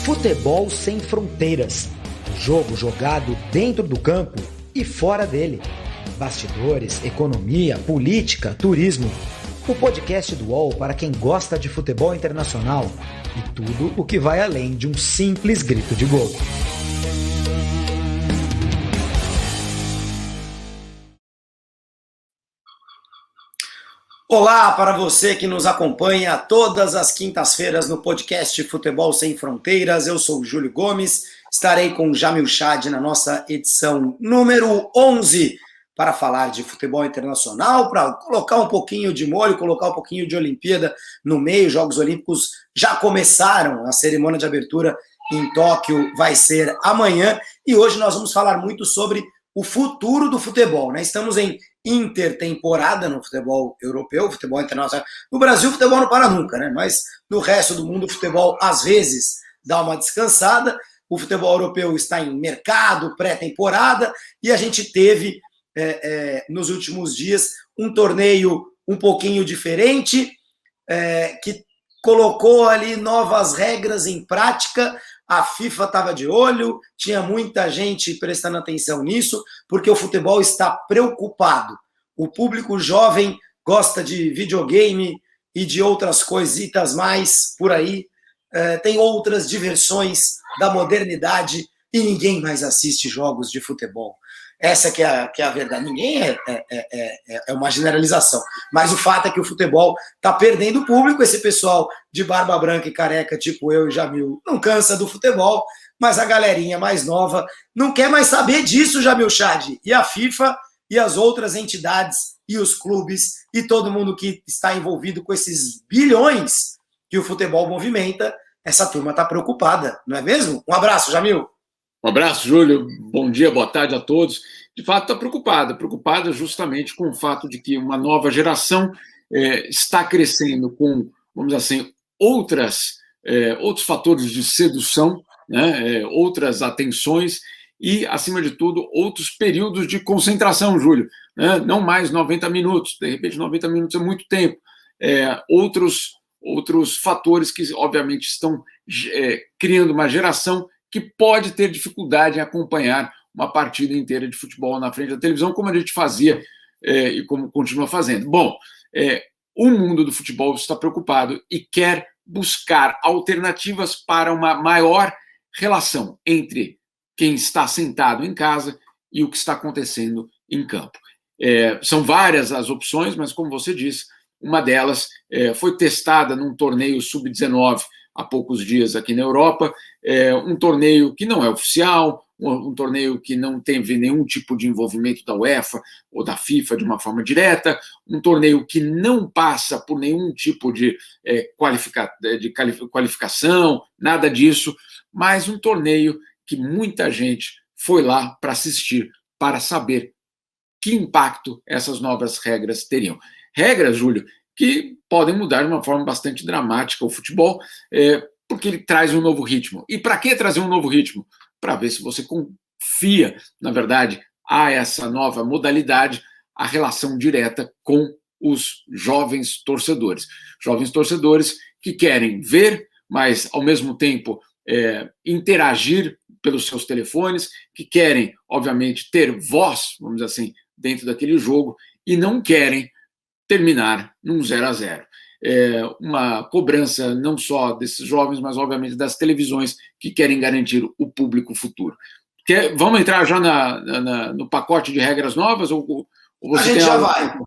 Futebol sem fronteiras. Jogo jogado dentro do campo e fora dele. Bastidores, economia, política, turismo. O podcast do UOL para quem gosta de futebol internacional e tudo o que vai além de um simples grito de gol. Olá para você que nos acompanha todas as quintas-feiras no podcast Futebol Sem Fronteiras. Eu sou o Júlio Gomes, estarei com Jamil Chad na nossa edição número 11 para falar de futebol internacional, para colocar um pouquinho de molho, colocar um pouquinho de Olimpíada no meio. Jogos Olímpicos já começaram, a cerimônia de abertura em Tóquio vai ser amanhã e hoje nós vamos falar muito sobre o futuro do futebol, né? Estamos em intertemporada no futebol europeu, futebol internacional. No Brasil, o futebol não para nunca, né? Mas no resto do mundo, o futebol às vezes dá uma descansada. O futebol europeu está em mercado, pré-temporada, e a gente teve, nos últimos dias, um torneio um pouquinho diferente, que colocou ali novas regras em prática. A FIFA estava de olho, tinha muita gente prestando atenção nisso, porque o futebol está preocupado. O público jovem gosta de videogame e de outras coisitas mais por aí. Tem outras diversões da modernidade e ninguém mais assiste jogos de futebol. Essa que é a verdade. Ninguém é uma generalização. Mas o fato é que o futebol está perdendo o público. Esse pessoal de barba branca e careca, tipo eu e Jamil, não cansa do futebol, mas a galerinha mais nova não quer mais saber disso, Jamil Chad. E a FIFA e as outras entidades e os clubes e todo mundo que está envolvido com esses bilhões que o futebol movimenta, essa turma está preocupada, não é mesmo? Um abraço, Jamil. Um abraço, Júlio. Bom dia, boa tarde a todos. De fato, está preocupada justamente com o fato de que uma nova geração está crescendo com, vamos dizer assim, outros fatores de sedução, né, outras atenções e, acima de tudo, outros períodos de concentração, Júlio. Né, não mais 90 minutos, de repente 90 minutos é muito tempo. Outros fatores que, obviamente, estão criando uma geração que pode ter dificuldade em acompanhar uma partida inteira de futebol na frente da televisão, como a gente fazia e como continua fazendo. Bom, o mundo do futebol está preocupado e quer buscar alternativas para uma maior relação entre quem está sentado em casa e o que está acontecendo em campo. São várias as opções, mas, como você disse, uma delas foi testada num torneio sub-19 há poucos dias aqui na Europa, um torneio que não é oficial, um torneio que não teve nenhum tipo de envolvimento da UEFA ou da FIFA de uma forma direta, um torneio que não passa por nenhum tipo de qualificação, nada disso, mas um torneio que muita gente foi lá para assistir, para saber que impacto essas novas regras teriam. Regras, Júlio, que podem mudar de uma forma bastante dramática o futebol, porque ele traz um novo ritmo. E para que trazer um novo ritmo? Para ver se você confia, na verdade, a essa nova modalidade, a relação direta com os jovens torcedores. Jovens torcedores que querem ver, mas, ao mesmo tempo, interagir pelos seus telefones, que querem, obviamente, ter voz, vamos dizer assim, dentro daquele jogo, e não querem terminar num 0-0. Uma cobrança não só desses jovens, mas, obviamente, das televisões que querem garantir o público futuro. Vamos entrar já no pacote de regras novas? Ou você a gente já vai.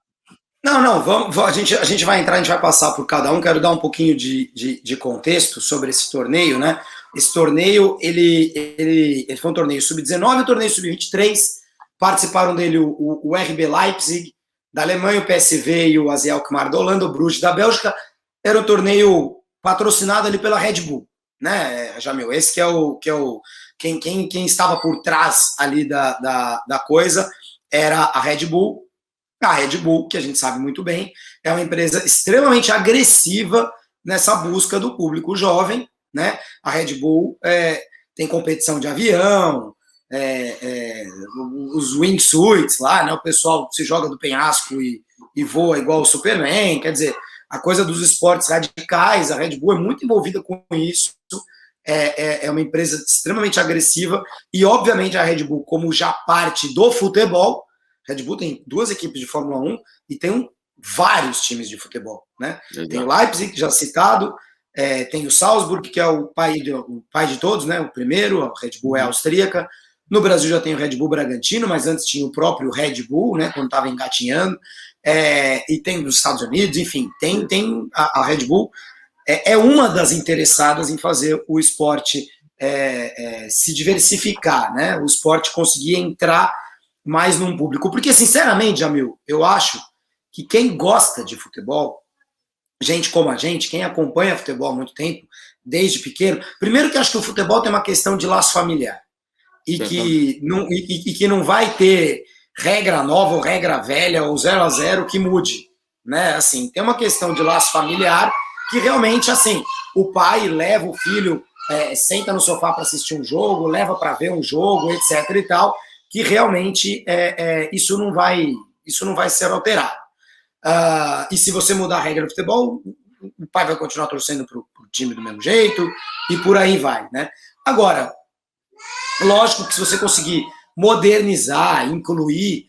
Não, vamos, a gente vai entrar, a gente vai passar por cada um. Quero dar um pouquinho de contexto sobre esse torneio, né? Esse torneio, ele foi um torneio sub-19 e um torneio sub-23. Participaram dele o RB Leipzig da Alemanha, o PSV e o AZ Alkmaar da Holanda, o Bruges da Bélgica. Era um torneio patrocinado ali pela Red Bull, né, Jamil? Esse que é o quem estava por trás ali da coisa era a Red Bull. A Red Bull, que a gente sabe muito bem, é uma empresa extremamente agressiva nessa busca do público jovem, né? A Red Bull tem competição de avião, os wingsuits lá, né? O pessoal se joga do penhasco e voa igual o Superman, quer dizer, a coisa dos esportes radicais, a Red Bull é muito envolvida com isso, é uma empresa extremamente agressiva e, obviamente, a Red Bull, como já parte do futebol, a Red Bull tem 2 equipes de Fórmula 1 e tem vários times de futebol, né? Tem o Leipzig, já citado, tem o Salzburg, que é o pai de todos, né? O primeiro, a Red Bull é austríaca. No Brasil já tem o Red Bull Bragantino, mas antes tinha o próprio Red Bull, né? Quando estava engatinhando. E tem dos Estados Unidos, enfim, tem a Red Bull. É uma das interessadas em fazer o esporte se diversificar, né? O esporte conseguir entrar mais num público. Porque, sinceramente, Jamil, eu acho que quem gosta de futebol, gente como a gente, quem acompanha futebol há muito tempo, desde pequeno, primeiro que acho que o futebol tem uma questão de laço familiar e que não vai ter regra nova ou regra velha ou 0-0 que mude, né? Assim, tem uma questão de laço familiar que realmente, assim, o pai leva o filho, senta no sofá para assistir um jogo, leva para ver um jogo, etc e tal, que realmente isso não vai ser alterado. E se você mudar a regra do futebol, o pai vai continuar torcendo para o time do mesmo jeito e por aí vai, né? Agora, lógico que se você conseguir modernizar, incluir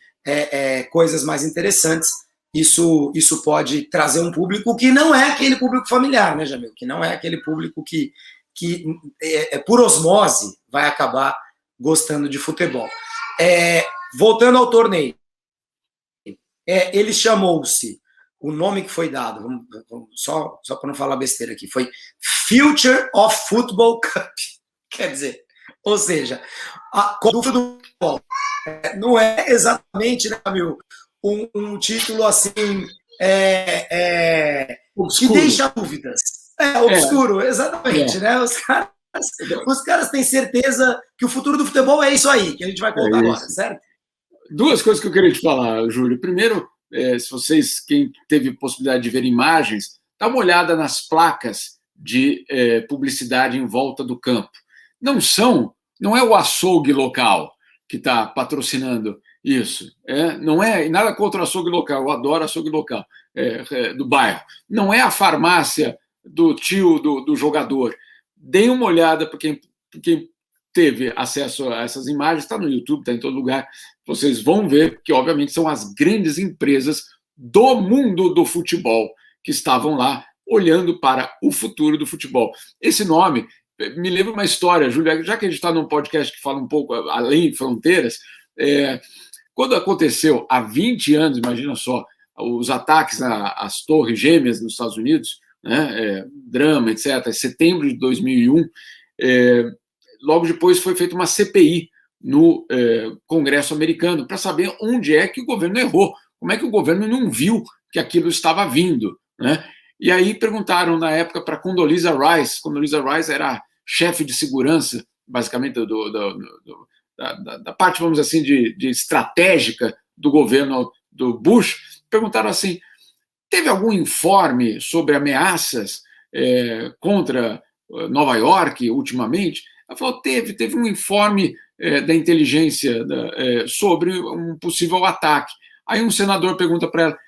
coisas mais interessantes, isso pode trazer um público que não é aquele público familiar, né, Jamil? Que não é aquele público que por osmose vai acabar gostando de futebol. Voltando ao torneio, ele chamou-se, o nome que foi dado, só para não falar besteira aqui, foi Future of Football Cup. Quer dizer, ou seja, do futebol. Não é exatamente, né, Jamil, um título assim que deixa dúvidas. Obscuro, exatamente. Né? Os caras têm certeza que o futuro do futebol é isso aí, que a gente vai contar agora, certo? 2 coisas que eu queria te falar, Júlio. Primeiro, se quem teve possibilidade de ver imagens, dá uma olhada nas placas de publicidade em volta do campo. Não é o açougue local que está patrocinando isso. Não é nada contra o açougue local, eu adoro açougue local, do bairro. Não é a farmácia do tio do jogador. Deem uma olhada para quem teve acesso a essas imagens, está no YouTube, está em todo lugar. Vocês vão ver que, obviamente, são as grandes empresas do mundo do futebol que estavam lá olhando para o futuro do futebol. Esse nome me lembra uma história, Júlia, já que a gente está num podcast que fala um pouco além de fronteiras. Quando aconteceu há 20 anos, imagina só, os ataques às Torres Gêmeas nos Estados Unidos, né, drama, etc., em setembro de 2001, logo depois foi feita uma CPI no Congresso americano para saber onde é que o governo errou, como é que o governo não viu que aquilo estava vindo, né? E aí perguntaram na época para Condoleezza Rice. Condoleezza Rice era chefe de segurança, basicamente, da parte, vamos dizer assim, de estratégica do governo do Bush. Perguntaram assim: teve algum informe sobre ameaças contra Nova York ultimamente? Ela falou: teve um informe da inteligência sobre um possível ataque. Aí um senador pergunta para ela: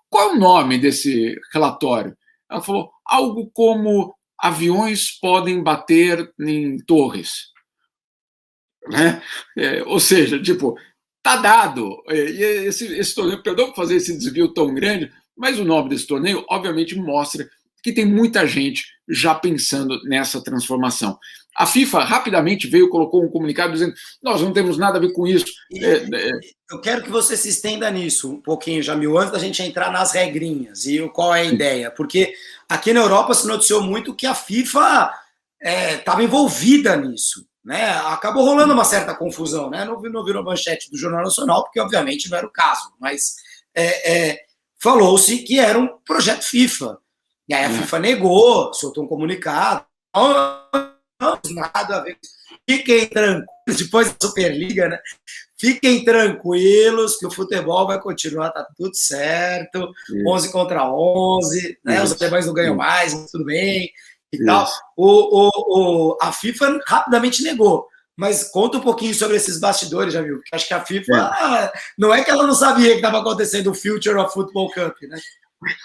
qual é o nome desse relatório? Ela falou: algo como aviões podem bater em torres. Né? Ou seja, tipo, tá dado. E esse torneio, perdão por fazer esse desvio tão grande, mas o nome desse torneio, obviamente, mostra que tem muita gente já pensando nessa transformação. A FIFA rapidamente veio e colocou um comunicado dizendo: nós não temos nada a ver com isso. Eu quero que você se estenda nisso um pouquinho, Jamil, antes da gente entrar nas regrinhas e qual é a ideia. Porque aqui na Europa se noticiou muito que a FIFA estava envolvida nisso. Né? Acabou rolando uma certa confusão. Né? Não virou manchete do Jornal Nacional, porque obviamente não era o caso. Mas falou-se que era um projeto FIFA. E aí a FIFA negou, soltou um comunicado. Não, nada a ver. Fiquem tranquilos, depois da Superliga, né? Fiquem tranquilos que o futebol vai continuar, tá tudo certo. 11 contra 11, né? Os alemães não ganham mais, mas tudo bem. E tal. A FIFA rapidamente negou. Mas conta um pouquinho sobre esses bastidores, já viu? Porque acho que a FIFA não é que ela não sabia que estava acontecendo o Future of Football Cup, né?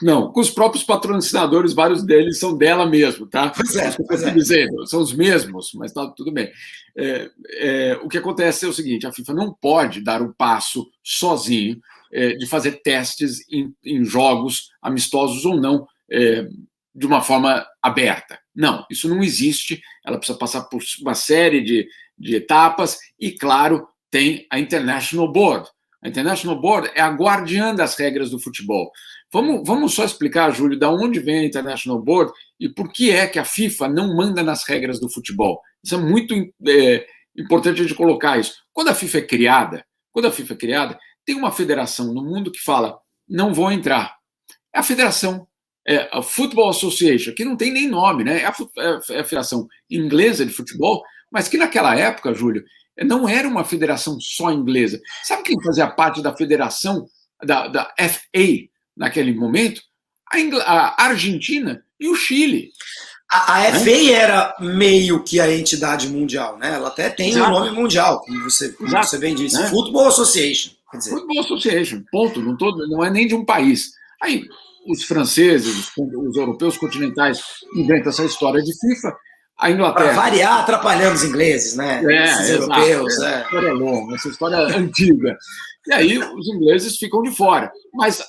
Não, com os próprios patrocinadores, vários deles são dela mesmo, tá? Pois é. Dizendo, são os mesmos, mas tá tudo bem. O que acontece é o seguinte: a FIFA não pode dar um passo sozinho de fazer testes em jogos amistosos ou não, de uma forma aberta. Não, isso não existe. Ela precisa passar por uma série de etapas e, claro, tem a International Board. A International Board é a guardiã das regras do futebol. Vamos só explicar, Júlio, de onde vem a International Board e por que é que a FIFA não manda nas regras do futebol. Isso é muito importante a gente colocar isso. Quando a FIFA é criada, tem uma federação no mundo que fala, não vou entrar. É a federação, a Football Association, que não tem nem nome, né? É a federação inglesa de futebol, mas que naquela época, Júlio, não era uma federação só inglesa. Sabe quem fazia parte da federação, da FA, naquele momento? A Argentina e o Chile. A FA era meio que a entidade mundial, né? Ela até tem um nome mundial, como você bem disse. Né? Football Association. Quer dizer. Football Association, ponto. Não é nem de um país. Aí, os franceses, os europeus continentais inventam essa história de FIFA. A Inglaterra. Para variar, atrapalhando os ingleses, né? Esses europeus. Essa história é longa, essa história é antiga. E aí os ingleses ficam de fora. Mas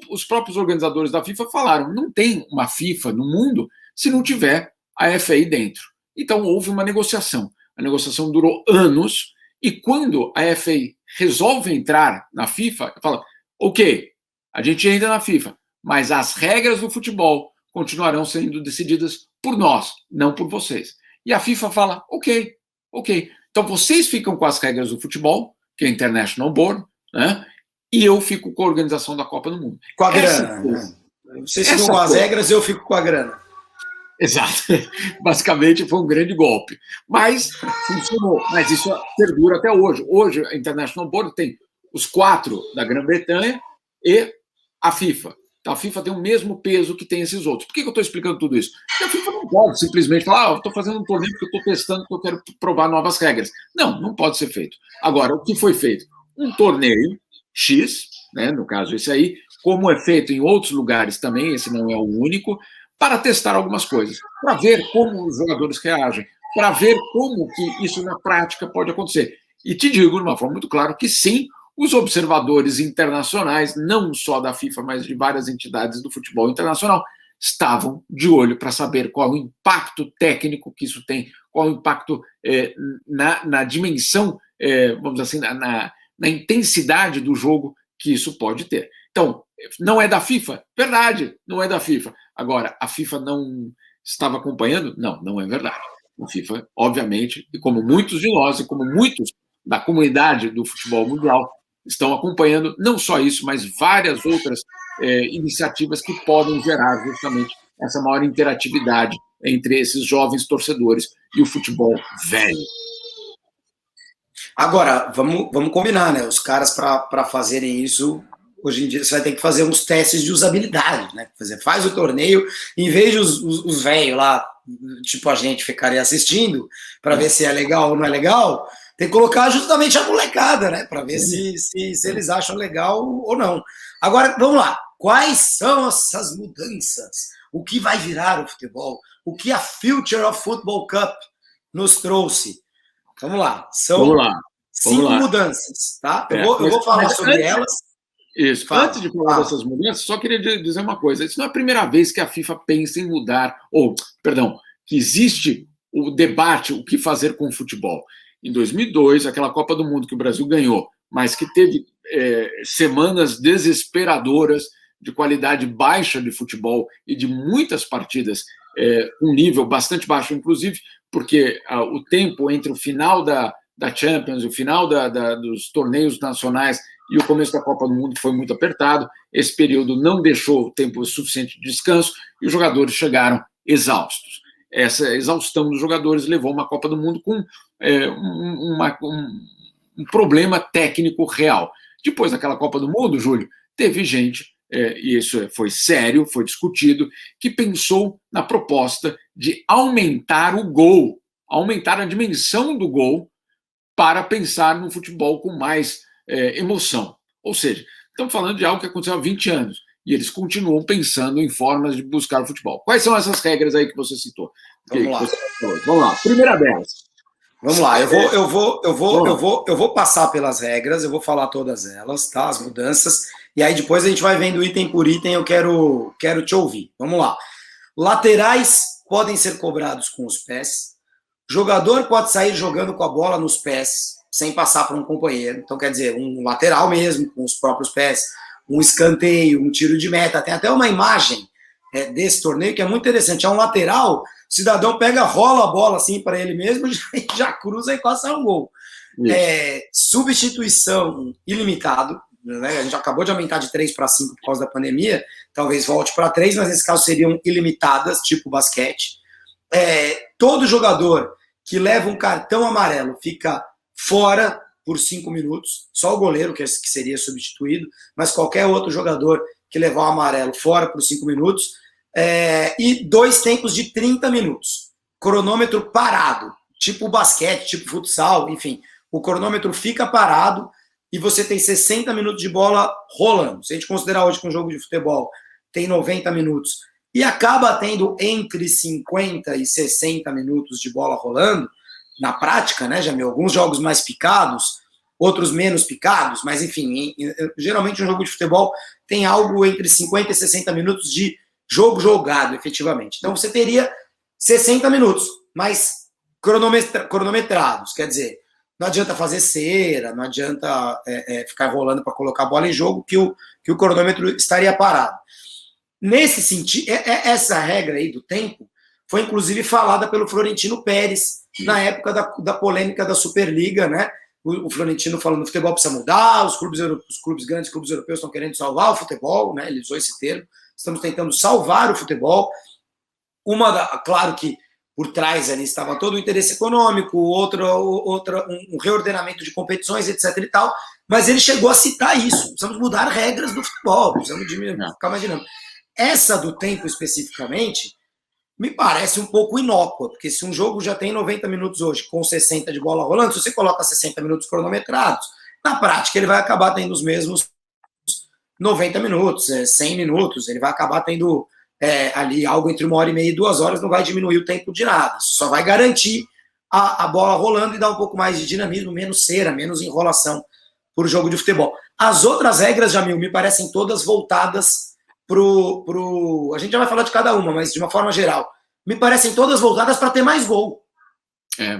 os próprios organizadores da FIFA falaram: não tem uma FIFA no mundo se não tiver a FA dentro. Então houve uma negociação. A negociação durou anos, e quando a FA resolve entrar na FIFA, fala: ok, a gente entra na FIFA, mas as regras do futebol continuarão sendo decididas por nós, não por vocês. E a FIFA fala: ok. Então vocês ficam com as regras do futebol, que é a International Board, né? E eu fico com a organização da Copa do Mundo. Com a grana. Vocês ficam com as regras, eu fico com a grana. Exato. Basicamente foi um grande golpe. Mas funcionou. Mas isso perdura até hoje. Hoje a International Board tem os 4 da Grã-Bretanha e a FIFA. Então, a FIFA tem o mesmo peso que tem esses outros. Por que eu estou explicando tudo isso? Porque a FIFA não pode simplesmente falar: eu estou fazendo um torneio porque eu estou testando, porque eu quero provar novas regras. Não pode ser feito. Agora, o que foi feito? Um torneio X, né, no caso esse aí, como é feito em outros lugares também, esse não é o único, para testar algumas coisas, para ver como os jogadores reagem, para ver como que isso na prática pode acontecer. E te digo de uma forma muito clara que sim, os observadores internacionais, não só da FIFA, mas de várias entidades do futebol internacional, estavam de olho para saber qual o impacto técnico que isso tem, qual o impacto na dimensão, vamos dizer assim, na intensidade do jogo que isso pode ter. Então, não é da FIFA? Verdade, não é da FIFA. Agora, a FIFA não estava acompanhando? Não é verdade. A FIFA, obviamente, e como muitos de nós, e como muitos da comunidade do futebol mundial, estão acompanhando não só isso, mas várias outras iniciativas que podem gerar justamente essa maior interatividade entre esses jovens torcedores e o futebol velho. Agora, vamos combinar, né? Os caras, para fazerem isso, hoje em dia você vai ter que fazer uns testes de usabilidade, né? Faz o torneio, em vez de os velhos lá, tipo a gente, ficarem assistindo, para ver se é legal ou não é legal, tem que colocar justamente a molecada, né? Para ver se eles acham legal ou não. Agora, vamos lá. Quais são essas mudanças? O que vai virar o futebol? O que a Future of Football Cup nos trouxe? Vamos lá. São 5 mudanças, tá? Eu vou falar sobre elas. Isso. Antes de falar dessas mudanças, só queria dizer uma coisa. Isso não é a primeira vez que a FIFA pensa em mudar, que existe o debate, o que fazer com o futebol. Em 2002, aquela Copa do Mundo que o Brasil ganhou, mas que teve semanas desesperadoras de qualidade baixa de futebol e de muitas partidas com nível bastante baixo, inclusive porque o tempo entre o final da Champions, o final dos torneios nacionais e o começo da Copa do Mundo foi muito apertado. Esse período não deixou tempo suficiente de descanso e os jogadores chegaram exaustos. Essa exaustão dos jogadores levou uma Copa do Mundo com um problema técnico real. Depois daquela Copa do Mundo, Júlio, teve gente, e isso foi sério, foi discutido, que pensou na proposta de aumentar o gol, aumentar a dimensão do gol para pensar no futebol com mais emoção. Ou seja, estamos falando de algo que aconteceu há 20 anos. e eles continuam pensando em formas de buscar o futebol. Quais são essas regras aí que você citou? Vamos lá. Primeira delas. Vamos lá, eu vou passar pelas regras, eu vou falar todas elas, tá? As mudanças, e aí depois a gente vai vendo item por item, eu quero te ouvir. Vamos lá. Laterais podem ser cobrados com os pés. Jogador pode sair jogando com a bola nos pés, sem passar por um companheiro. Então, quer dizer, um lateral mesmo, com os próprios pés, um escanteio, um tiro de meta. Tem até uma imagem desse torneio que é muito interessante. É um lateral, o cidadão pega, rola a bola assim para ele mesmo, já cruza e quase sai um gol. Substituição ilimitado, né? A gente acabou de aumentar de 3 para 5 por causa da pandemia, talvez volte para 3, mas nesse caso seriam ilimitadas, tipo basquete. Todo jogador que leva um cartão amarelo fica fora por 5 minutos, só o goleiro que seria substituído, mas qualquer outro jogador que levar o amarelo fora por 5 minutos, e 2 tempos de 30 minutos, cronômetro parado, tipo basquete, tipo futsal, enfim, o cronômetro fica parado e você tem 60 minutos de bola rolando. Se a gente considerar hoje que um jogo de futebol tem 90 minutos e acaba tendo entre 50 e 60 minutos de bola rolando, na prática, né, Jamil? Alguns jogos mais picados, outros menos picados, mas enfim, geralmente um jogo de futebol tem algo entre 50 e 60 minutos de jogo jogado, efetivamente. Então você teria 60 minutos, mas cronometrados, quer dizer, não adianta fazer cera, não adianta ficar rolando para colocar a bola em jogo, que o cronômetro estaria parado. Nesse sentido, essa regra aí do tempo foi inclusive falada pelo Florentino Pérez na época da polêmica da Superliga, né? O Florentino falando que o futebol precisa mudar, os grandes clubes europeus estão querendo salvar o futebol, né? Ele usou esse termo. Estamos tentando salvar o futebol. Claro que por trás ali estava todo o interesse econômico, um reordenamento de competições, etc. e tal, mas ele chegou a citar isso. Precisamos mudar regras do futebol, precisamos ficar mais dinâmico. Essa do tempo especificamente me parece um pouco inócua, porque se um jogo já tem 90 minutos hoje, com 60 de bola rolando, se você coloca 60 minutos cronometrados, na prática ele vai acabar tendo os mesmos 90 minutos, 100 minutos, ele vai acabar tendo ali algo entre 1h30 e 2 horas, não vai diminuir o tempo de nada, só vai garantir a bola rolando e dar um pouco mais de dinamismo, menos cera, menos enrolação por jogo de futebol. As outras regras, Jamil, me parecem todas voltadas a gente já vai falar de cada uma, mas de uma forma geral, me parecem todas voltadas para ter mais gol.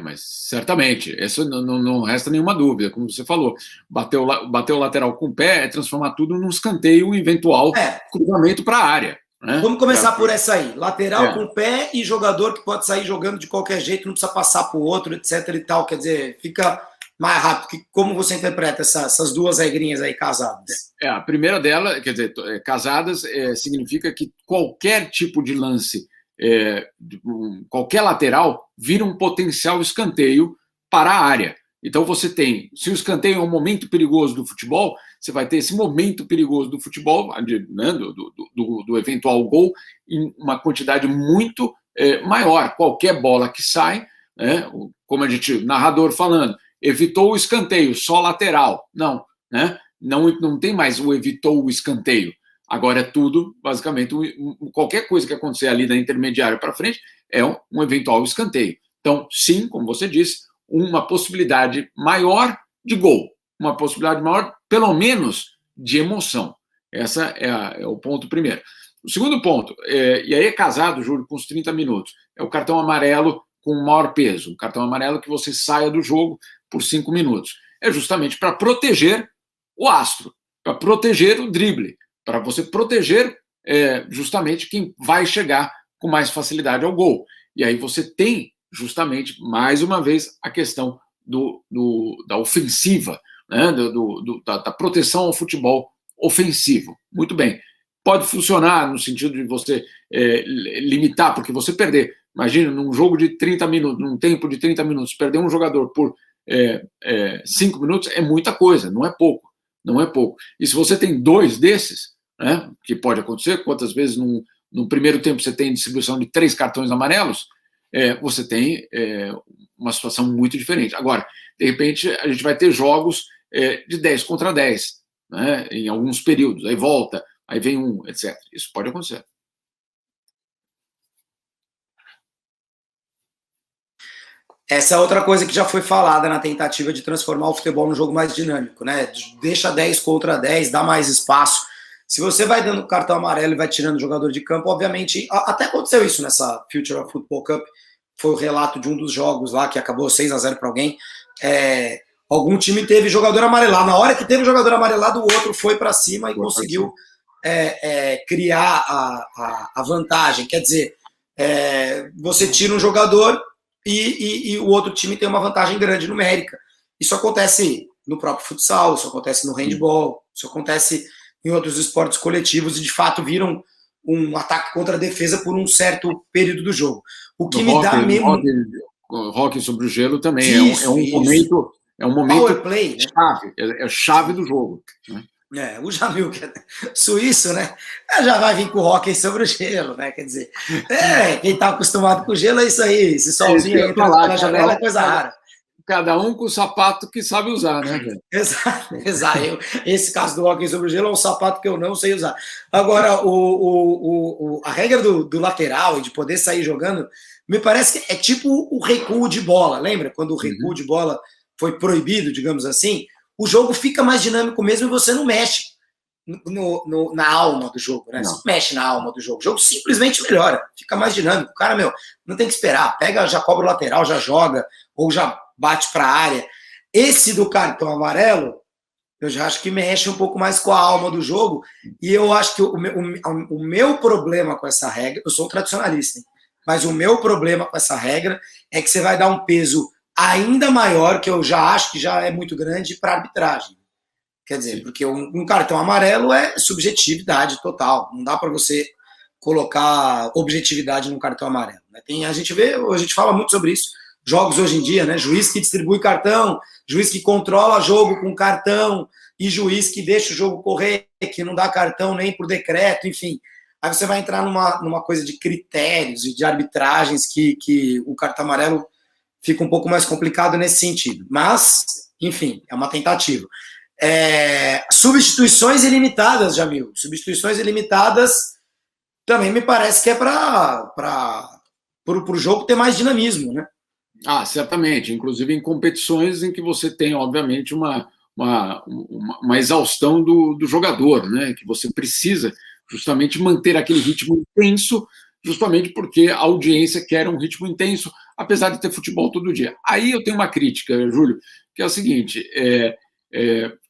Mas certamente, isso não resta nenhuma dúvida, como você falou, bater o lateral com o pé é transformar tudo num escanteio, um eventual cruzamento para a área. Né? Vamos começar por essa aí, lateral com o pé e jogador que pode sair jogando de qualquer jeito, não precisa passar para o outro, etc e tal, quer dizer, fica mais rápido. Como você interpreta essas duas regrinhas aí casadas? A primeira dela, quer dizer, casadas significa que qualquer tipo de lance, qualquer lateral, vira um potencial escanteio para a área. Então você tem, se o escanteio é um momento perigoso do futebol, você vai ter esse momento perigoso do futebol, né, do eventual gol, em uma quantidade muito maior. Qualquer bola que sai, né, como a gente, narrador falando, evitou o escanteio, só lateral. Não, né? Não tem mais o evitou o escanteio. Agora é tudo, basicamente, qualquer coisa que acontecer ali da intermediária para frente é um eventual escanteio. Então, sim, como você disse, uma possibilidade maior de gol, uma possibilidade maior, pelo menos, de emoção. Essa é o ponto primeiro. O segundo ponto, e aí é casado, Júlio, com os 30 minutos, é o cartão amarelo com maior peso, um cartão amarelo que você saia do jogo por 5 minutos. É justamente para proteger o astro, para proteger o drible, para você proteger justamente quem vai chegar com mais facilidade ao gol. E aí você tem justamente, mais uma vez, a questão da ofensiva, né? da proteção ao futebol ofensivo. Muito bem. Pode funcionar no sentido de você limitar, porque você perder. Imagina, num jogo de 30 minutos, num tempo de 30 minutos, perder um jogador por 5 minutos é muita coisa, não é pouco. Não é pouco. E se você tem 2 desses, né, que pode acontecer, quantas vezes no primeiro tempo você tem distribuição de 3 cartões amarelos, você tem uma situação muito diferente. Agora, de repente, a gente vai ter jogos de 10 contra 10, né, em alguns períodos. Aí volta aí vem um, etc. Isso pode acontecer. Essa é outra coisa que já foi falada na tentativa de transformar o futebol num jogo mais dinâmico, né? Deixa 10 contra 10, dá mais espaço. Se você vai dando cartão amarelo e vai tirando o jogador de campo, obviamente, até aconteceu isso nessa Future of Football Cup, foi o relato de um dos jogos lá que acabou 6-0 para alguém. Algum time teve jogador amarelado. Na hora que teve jogador amarelado, o outro foi para cima e conseguiu criar a vantagem. Quer dizer, você tira um jogador e o outro time tem uma vantagem grande numérica. Isso acontece no próprio futsal, isso acontece no handball, isso acontece em outros esportes coletivos e de fato viram um ataque contra a defesa por um certo período do jogo. O que me dá mesmo... Hóquei sobre o gelo também isso, é um momento power play, chave, é chave do jogo. Né? O Jamil, que é suíço, né? Já vai vir com o hóquei sobre o gelo, né? Quer dizer, quem está acostumado com o gelo é isso aí. Esse solzinho aí pela janela é coisa rara. Cada um com o sapato que sabe usar, né, velho? Exato. Esse caso do hóquei sobre o gelo é um sapato que eu não sei usar. Agora, a regra do lateral e de poder sair jogando, me parece que é tipo o recuo de bola. Lembra quando o recuo de bola foi proibido, digamos assim? O jogo fica mais dinâmico mesmo e você não mexe na alma do jogo, né? Você não mexe na alma do jogo. O jogo simplesmente melhora, fica mais dinâmico. O cara, não tem que esperar. Pega, já cobra o lateral, já joga, ou já bate para a área. Esse do cartão amarelo, eu já acho que mexe um pouco mais com a alma do jogo. E eu acho que o meu problema com essa regra, eu sou um tradicionalista, hein? Mas o meu problema com essa regra é que você vai dar um peso ainda maior, que eu já acho que já é muito grande, para a arbitragem. Quer dizer, porque um cartão amarelo é subjetividade total. Não dá para você colocar objetividade no cartão amarelo. Né? A gente fala muito sobre isso. Jogos hoje em dia, né? Juiz que distribui cartão, juiz que controla jogo com cartão, e juiz que deixa o jogo correr, que não dá cartão nem por decreto, enfim. Aí você vai entrar numa coisa de critérios e de arbitragens que o cartão amarelo fica um pouco mais complicado nesse sentido. Mas, enfim, é uma tentativa. Substituições ilimitadas, Jamil. Substituições ilimitadas também me parece que é para o jogo ter mais dinamismo, né? Certamente. Inclusive em competições em que você tem, obviamente, uma exaustão do jogador, né? Que você precisa justamente manter aquele ritmo intenso, justamente porque a audiência quer um ritmo intenso, apesar de ter futebol todo dia. Aí eu tenho uma crítica, Júlio, que é o seguinte,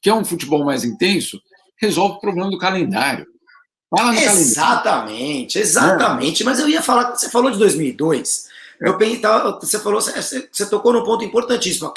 quer um futebol mais intenso, resolve o problema do calendário. Fala no exatamente, exatamente. Mas eu ia falar, você falou de 2002, você tocou num ponto importantíssimo,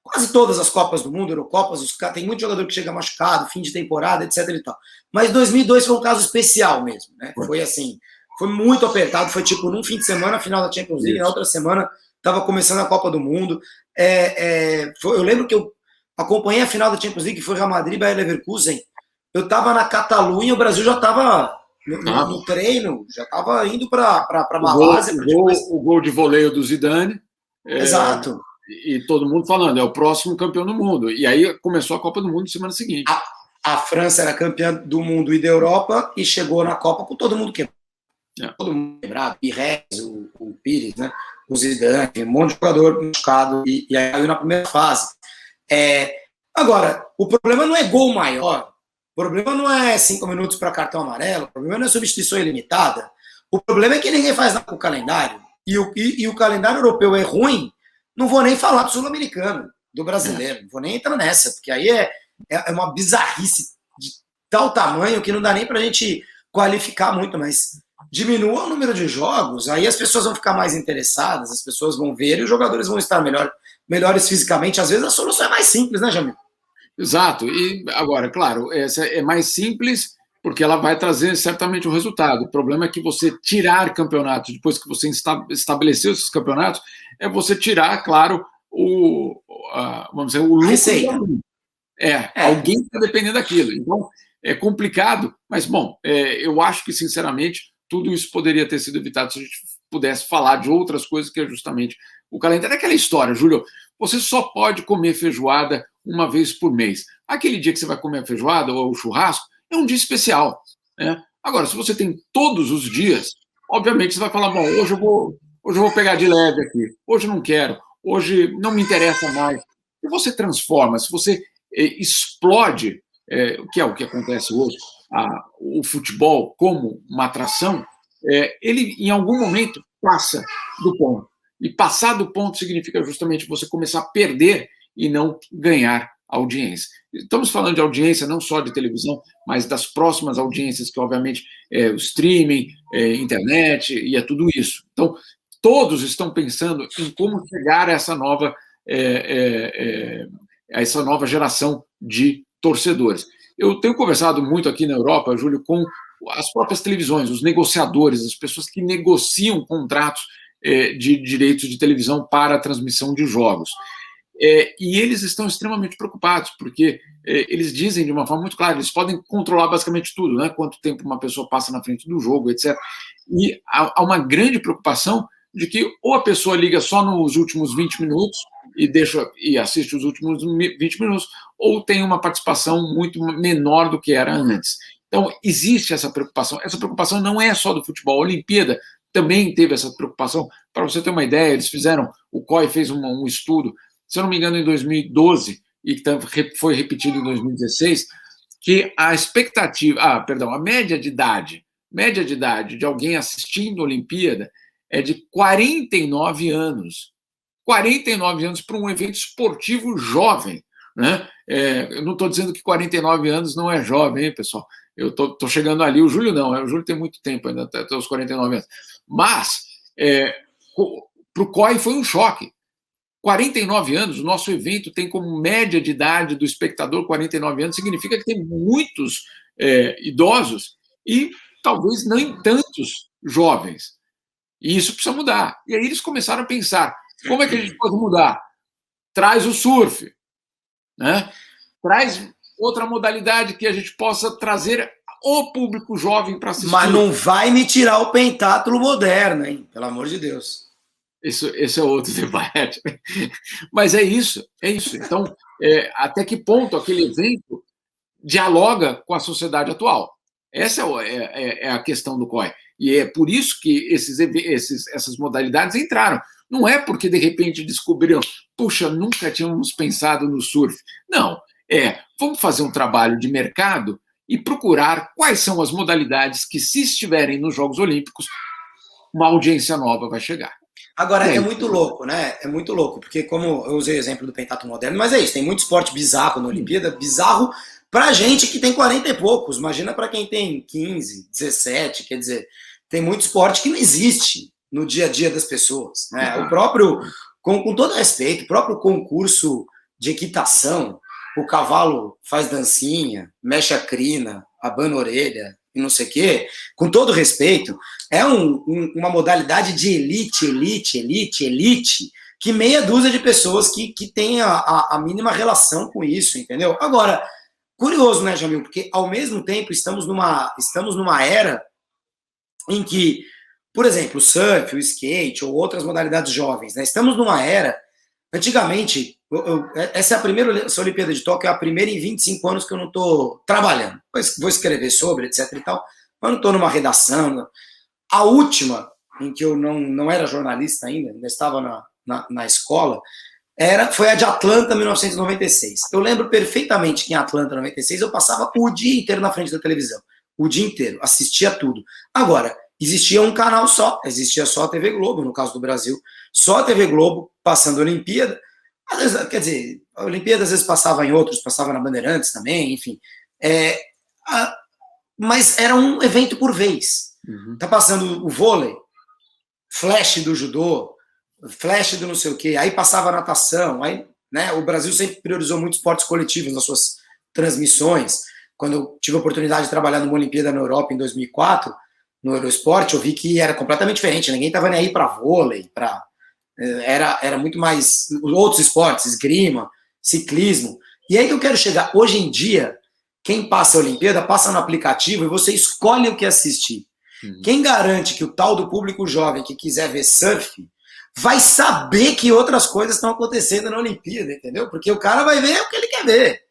quase todas as Copas do Mundo, Eurocopas, tem muito jogador que chega machucado, fim de temporada, etc. e tal. Mas 2002 foi um caso especial mesmo, né? Foi assim, foi muito apertado, foi tipo num fim de semana a final da Champions League, na outra semana estava começando a Copa do Mundo. Eu lembro que eu acompanhei a final da Champions League, foi Real Madrid e Bayer Leverkusen. Eu estava na Catalunha, o Brasil já estava no treino, já estava indo para Malásia. O gol de voleio do Zidane. Exato. E todo mundo falando, é o próximo campeão do mundo. E aí começou a Copa do Mundo semana seguinte. A França era campeã do mundo e da Europa e chegou na Copa com todo mundo quebrado. Todo mundo quebrado. Pires, o Pires, né? O Zidane, um monte de jogador machucado e aí caiu na primeira fase. Agora, o problema não é gol maior, o problema não é 5 minutos para cartão amarelo, o problema não é substituição ilimitada, o problema é que ninguém faz nada com o calendário. E o calendário europeu é ruim. Não vou nem falar do sul-americano, do brasileiro, não vou nem entrar nessa, porque aí é uma bizarrice de tal tamanho que não dá nem para a gente qualificar muito, mas diminua o número de jogos, aí as pessoas vão ficar mais interessadas, as pessoas vão ver e os jogadores vão estar melhores fisicamente. Às vezes a solução é mais simples, né, Jamil? Exato. E agora, claro, essa é mais simples porque ela vai trazer certamente um resultado. O problema é que você tirar campeonatos, depois que você estabeleceu esses campeonatos, é você tirar, claro, vamos dizer, o lucro. Receita. Alguém está dependendo daquilo. Então, é complicado, mas, bom, eu acho que, sinceramente, tudo isso poderia ter sido evitado se a gente pudesse falar de outras coisas, que é justamente o calendário. É aquela história, Júlio, você só pode comer feijoada uma vez por mês. Aquele dia que você vai comer a feijoada ou o churrasco é um dia especial. né? Agora, se você tem todos os dias, obviamente você vai falar, bom, hoje eu vou pegar de leve aqui, hoje eu não quero, hoje não me interessa mais. Se você transforma, se você explode, que é o que acontece hoje, o futebol como uma atração, ele em algum momento passa do ponto. E passar do ponto significa justamente você começar a perder e não ganhar audiência. Estamos falando de audiência não só de televisão, mas das próximas audiências, que obviamente o streaming, internet e é tudo isso. Então, todos estão pensando em como chegar a essa nova geração de torcedores. Eu tenho conversado muito aqui na Europa, Júlio, com as próprias televisões, os negociadores, as pessoas que negociam contratos de direitos de televisão para a transmissão de jogos. E eles estão extremamente preocupados, porque eles dizem de uma forma muito clara, eles podem controlar basicamente tudo, né? Quanto tempo uma pessoa passa na frente do jogo, etc. E há uma grande preocupação de que ou a pessoa liga só nos últimos 20 minutos e assiste os últimos 20 minutos, ou tem uma participação muito menor do que era antes. Então, existe essa preocupação. Essa preocupação não é só do futebol. A Olimpíada também teve essa preocupação. Para você ter uma ideia, o COI fez um estudo, se eu não me engano, em 2012, e que foi repetido em 2016, que a média de idade de alguém assistindo a Olimpíada é de 49 anos. 49 anos para um evento esportivo jovem, né? Eu não estou dizendo que 49 anos não é jovem, hein, pessoal? Eu estou chegando ali, o Júlio não, o Júlio tem muito tempo ainda, até os 49 anos. Mas, para o COI foi um choque. 49 anos, o nosso evento tem como média de idade do espectador 49 anos, significa que tem muitos idosos e talvez nem tantos jovens. E isso precisa mudar. E aí eles começaram a pensar, como é que a gente pode mudar? Traz o surf, né? Traz outra modalidade que a gente possa trazer o público jovem para assistir. Mas não vai me tirar o pentátulo moderno, hein? Pelo amor de Deus. Esse é outro debate. Mas é isso. Então, até que ponto aquele evento dialoga com a sociedade atual? Essa é a questão do COI. E é por isso que essas modalidades entraram. Não é porque, de repente, descobriram, puxa, nunca tínhamos pensado no surf. Não, vamos fazer um trabalho de mercado e procurar quais são as modalidades que, se estiverem nos Jogos Olímpicos, uma audiência nova vai chegar. Agora, é muito louco, né? É muito louco, porque como eu usei o exemplo do pentatlo moderno, mas é isso, tem muito esporte bizarro na Olimpíada, bizarro pra gente que tem 40 e poucos, imagina pra quem tem 15, 17, quer dizer, tem muito esporte que não existe no dia a dia das pessoas, né? O próprio, com todo respeito, o próprio concurso de equitação, o cavalo faz dancinha, mexe a crina, abana a orelha e não sei o quê, com todo respeito, é uma modalidade de elite, que meia dúzia de pessoas que tem a mínima relação com isso, entendeu? Agora, curioso, né, Jamil? Porque, ao mesmo tempo, estamos numa era em que, por exemplo, o surf, o skate ou outras modalidades jovens, né? Estamos numa era, antigamente, essa Olimpíada de Tóquio é a primeira em 25 anos que eu não estou trabalhando. Vou escrever sobre, etc e tal, mas não estou numa redação. A última, em que eu não era jornalista ainda estava na escola, foi a de Atlanta, 1996. Eu lembro perfeitamente que em Atlanta, 96, eu passava o dia inteiro na frente da televisão. O dia inteiro, assistia tudo. Agora, existia um canal só, existia só a TV Globo, no caso do Brasil, só a TV Globo passando a Olimpíada. Às vezes, quer dizer, a Olimpíada às vezes passava em outros, passava na Bandeirantes também, enfim. Mas era um evento por vez. Tá passando o vôlei, flash do judô, flash do não sei o quê, aí passava a natação, aí, né, o Brasil sempre priorizou muito esportes coletivos nas suas transmissões. Quando eu tive a oportunidade de trabalhar numa Olimpíada na Europa em 2004, no Eurosport, eu vi que era completamente diferente, ninguém estava nem aí para vôlei, era muito mais outros esportes, esgrima, ciclismo. E aí que eu quero chegar, hoje em dia, quem passa a Olimpíada, passa no aplicativo e você escolhe o que assistir. Quem garante que o tal do público jovem que quiser ver surf vai saber que outras coisas estão acontecendo na Olimpíada, entendeu? Porque o cara vai ver o que ele quer ver.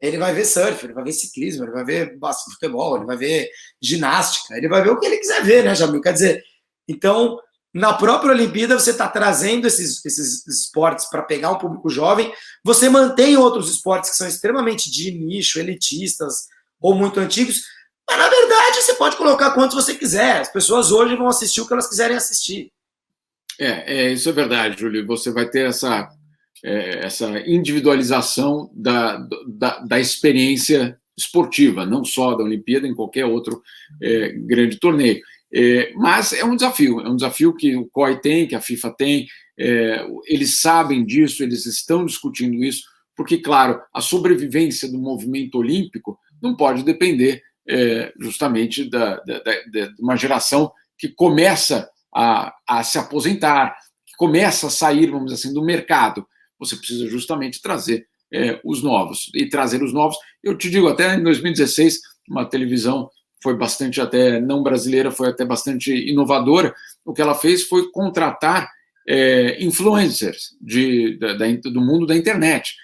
Ele vai ver surf, ele vai ver ciclismo, ele vai ver futebol, ele vai ver ginástica, ele vai ver o que ele quiser ver, né, Jamil? Quer dizer, então, na própria Olimpíada, você está trazendo esses esportes para pegar um público jovem, você mantém outros esportes que são extremamente de nicho, elitistas ou muito antigos, mas, na verdade, você pode colocar quantos você quiser. As pessoas hoje vão assistir o que elas quiserem assistir. Isso é verdade, Júlio. Você vai ter essa individualização da experiência esportiva, não só da Olimpíada, em qualquer outro grande torneio. Mas é um desafio que o COI tem, que a FIFA tem, eles sabem disso, eles estão discutindo isso, porque, claro, a sobrevivência do movimento olímpico não pode depender justamente de uma geração que começa a se aposentar, que começa a sair, vamos dizer assim, do mercado. Você precisa justamente trazer os novos. E trazer os novos, eu te digo, até em 2016, uma televisão foi bastante, até não brasileira, foi até bastante inovadora. O que ela fez foi contratar influencers do mundo da internet,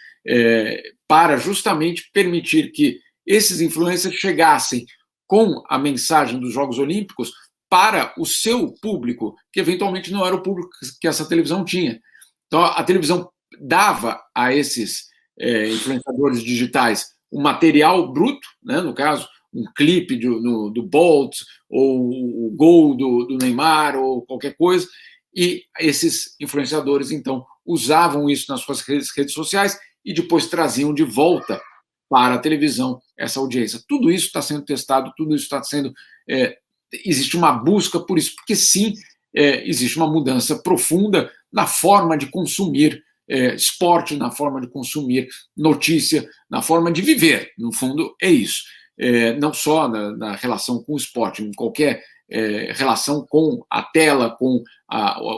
para justamente permitir que esses influencers chegassem com a mensagem dos Jogos Olímpicos para o seu público, que eventualmente não era o público que essa televisão tinha. Então, a televisão dava a esses influenciadores digitais um material bruto, né, no caso, um clipe do Bolt, ou o gol do Neymar, ou qualquer coisa, e esses influenciadores, então, usavam isso nas suas redes sociais e depois traziam de volta para a televisão essa audiência. Tudo isso está sendo testado, tudo isso está sendo... existe uma busca por isso, porque sim, existe uma mudança profunda na forma de consumir esporte, na forma de consumir notícia, na forma de viver. No fundo, é isso. Não só na relação com o esporte, em qualquer relação com a tela, com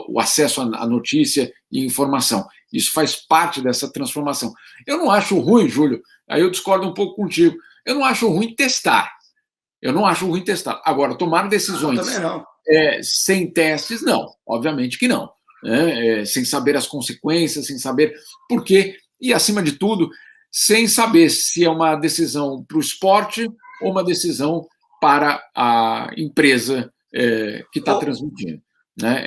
o acesso à notícia e informação. Isso faz parte dessa transformação. Eu não acho ruim, Júlio, aí eu discordo um pouco contigo, eu não acho ruim testar. Agora, tomar decisões sem testes, não. Obviamente que não. Sem saber as consequências, sem saber por quê. E, acima de tudo, sem saber se é uma decisão para o esporte ou uma decisão para a empresa que está transmitindo. Né?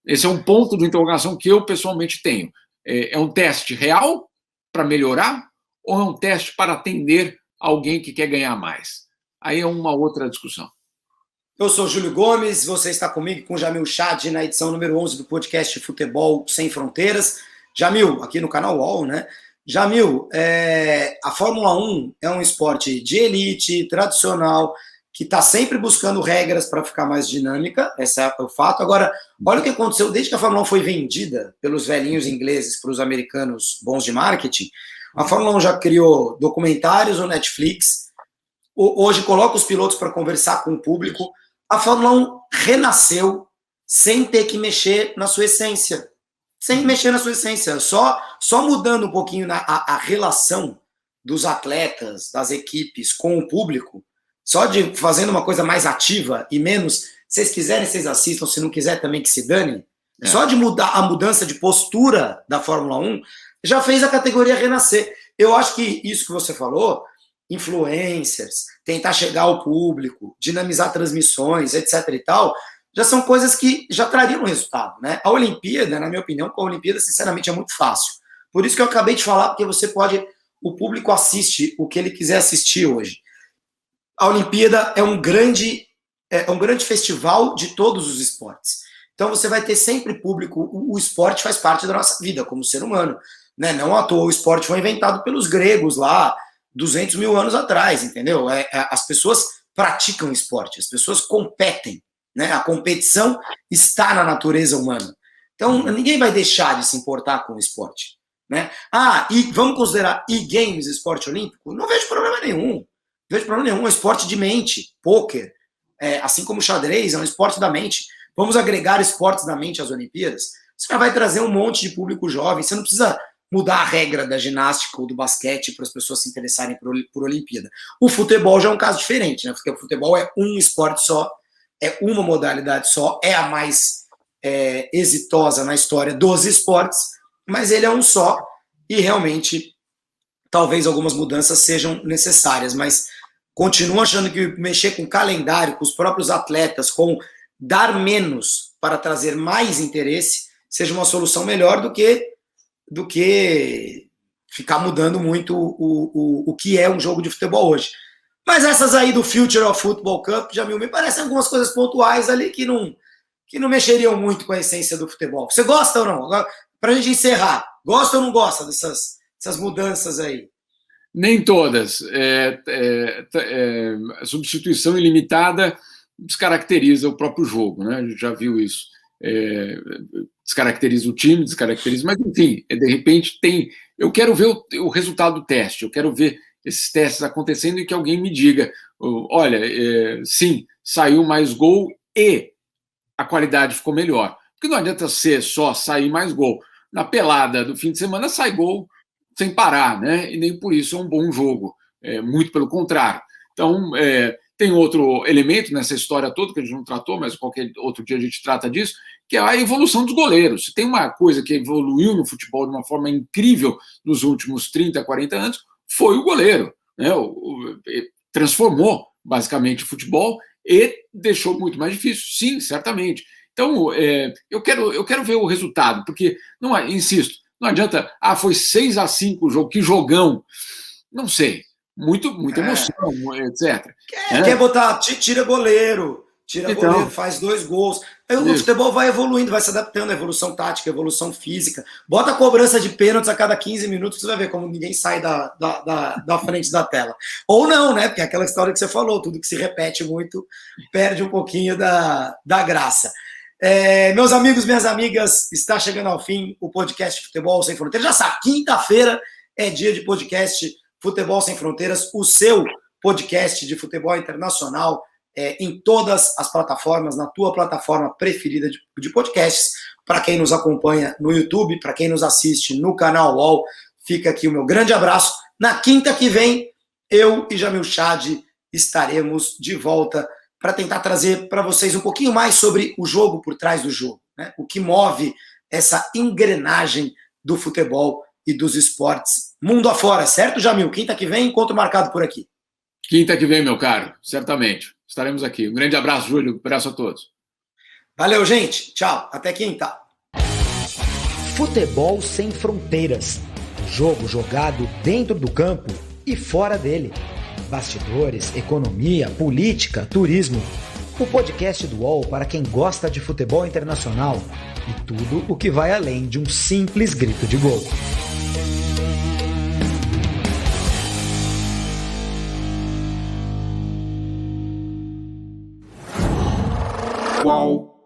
Esse é um ponto de interrogação que eu, pessoalmente, tenho. É um teste real para melhorar ou é um teste para atender alguém que quer ganhar mais? Aí é uma outra discussão. Eu sou Júlio Gomes, você está comigo com Jamil Chad na edição número 11 do podcast Futebol Sem Fronteiras. Jamil, aqui no canal UOL, né? Jamil, a Fórmula 1 é um esporte de elite, tradicional, que está sempre buscando regras para ficar mais dinâmica, esse é o fato. Agora, olha o que aconteceu desde que a Fórmula 1 foi vendida pelos velhinhos ingleses para os americanos bons de marketing. A Fórmula 1 já criou documentários no Netflix, hoje coloca os pilotos para conversar com o público. A Fórmula 1 renasceu sem ter que mexer na sua essência. Sem mexer na sua essência. Só mudando um pouquinho a relação dos atletas, das equipes com o público, só de fazendo uma coisa mais ativa e menos, se vocês quiserem, vocês assistam, se não quiser também que se dane. Só de mudar a mudança de postura da Fórmula 1 já fez a categoria renascer. Eu acho que isso que você falou, influencers, tentar chegar ao público, dinamizar transmissões, etc. e tal, já são coisas que já trariam um resultado, né? A Olimpíada, na minha opinião, com a Olimpíada, sinceramente, é muito fácil. Por isso que eu acabei de falar, porque o público assiste o que ele quiser assistir hoje. A Olimpíada é um grande festival de todos os esportes. Então você vai ter sempre público, o esporte faz parte da nossa vida como ser humano, né? Não à toa, o esporte foi inventado pelos gregos lá, 200 mil anos atrás, entendeu? As pessoas praticam esporte, as pessoas competem, né? A competição está na natureza humana. Então, ninguém vai deixar de se importar com o esporte, né? E vamos considerar e-games esporte olímpico? Não vejo problema nenhum. É um esporte de mente, pôquer, assim como o xadrez, é um esporte da mente. Vamos agregar esportes da mente às Olimpíadas? Você vai trazer um monte de público jovem, você não precisa mudar a regra da ginástica ou do basquete para as pessoas se interessarem por Olimpíada. O futebol já é um caso diferente, né? Porque o futebol é um esporte só, é uma modalidade só, é a mais exitosa na história dos esportes, mas ele é um só e realmente talvez algumas mudanças sejam necessárias, mas continuo achando que mexer com o calendário, com os próprios atletas, com dar menos para trazer mais interesse, seja uma solução melhor do que ficar mudando muito o que é um jogo de futebol hoje. Mas essas aí do Future of Football Cup, Jamil, me parecem algumas coisas pontuais ali que não mexeriam muito com a essência do futebol. Você gosta ou não? Para a gente encerrar, gosta ou não gosta dessas mudanças aí? Nem todas. A substituição ilimitada descaracteriza o próprio jogo, né? A gente já viu isso. Descaracteriza o time, mas enfim, de repente eu quero ver o resultado do teste, eu quero ver esses testes acontecendo e que alguém me diga, olha, sim, saiu mais gol e a qualidade ficou melhor. Porque não adianta ser só sair mais gol. Na pelada do fim de semana sai gol sem parar, né? E nem por isso é um bom jogo, muito pelo contrário. Então, tem outro elemento nessa história toda que a gente não tratou, mas qualquer outro dia a gente trata disso, que é a evolução dos goleiros. Se tem uma coisa que evoluiu no futebol de uma forma incrível nos últimos 30, 40 anos, foi o goleiro, né? Transformou basicamente o futebol e deixou muito mais difícil, sim, certamente. Então, eu quero ver o resultado, porque, insisto, não adianta, foi 6-5 o jogo, que jogão. Não sei, muita emoção, etc. Quer botar, tira goleiro, faz 2 gols. Aí o futebol vai evoluindo, vai se adaptando à evolução tática, evolução física. Bota a cobrança de pênaltis a cada 15 minutos, você vai ver como ninguém sai da frente da tela. Ou não, né? Porque é aquela história que você falou, tudo que se repete muito perde um pouquinho da graça. Meus amigos, minhas amigas, está chegando ao fim o podcast Futebol Sem Fronteiras. Já sabe, quinta-feira é dia de podcast Futebol Sem Fronteiras, o seu podcast de futebol internacional em todas as plataformas, na tua plataforma preferida de podcasts. Para quem nos acompanha no YouTube, para quem nos assiste no canal UOL, fica aqui o meu grande abraço. Na quinta que vem, eu e Jamil Chad estaremos de volta para tentar trazer para vocês um pouquinho mais sobre o jogo por trás do jogo, né? O que move essa engrenagem do futebol e dos esportes mundo afora, certo, Jamil? Quinta que vem, encontro marcado por aqui. Quinta que vem, meu caro, certamente. Estaremos aqui. Um grande abraço, Júlio. Um abraço a todos. Valeu, gente. Tchau. Até quinta. Futebol Sem Fronteiras. Jogo jogado dentro do campo e fora dele. Bastidores, economia, política, turismo. O podcast do UOL para quem gosta de futebol internacional e tudo o que vai além de um simples grito de gol. UOL.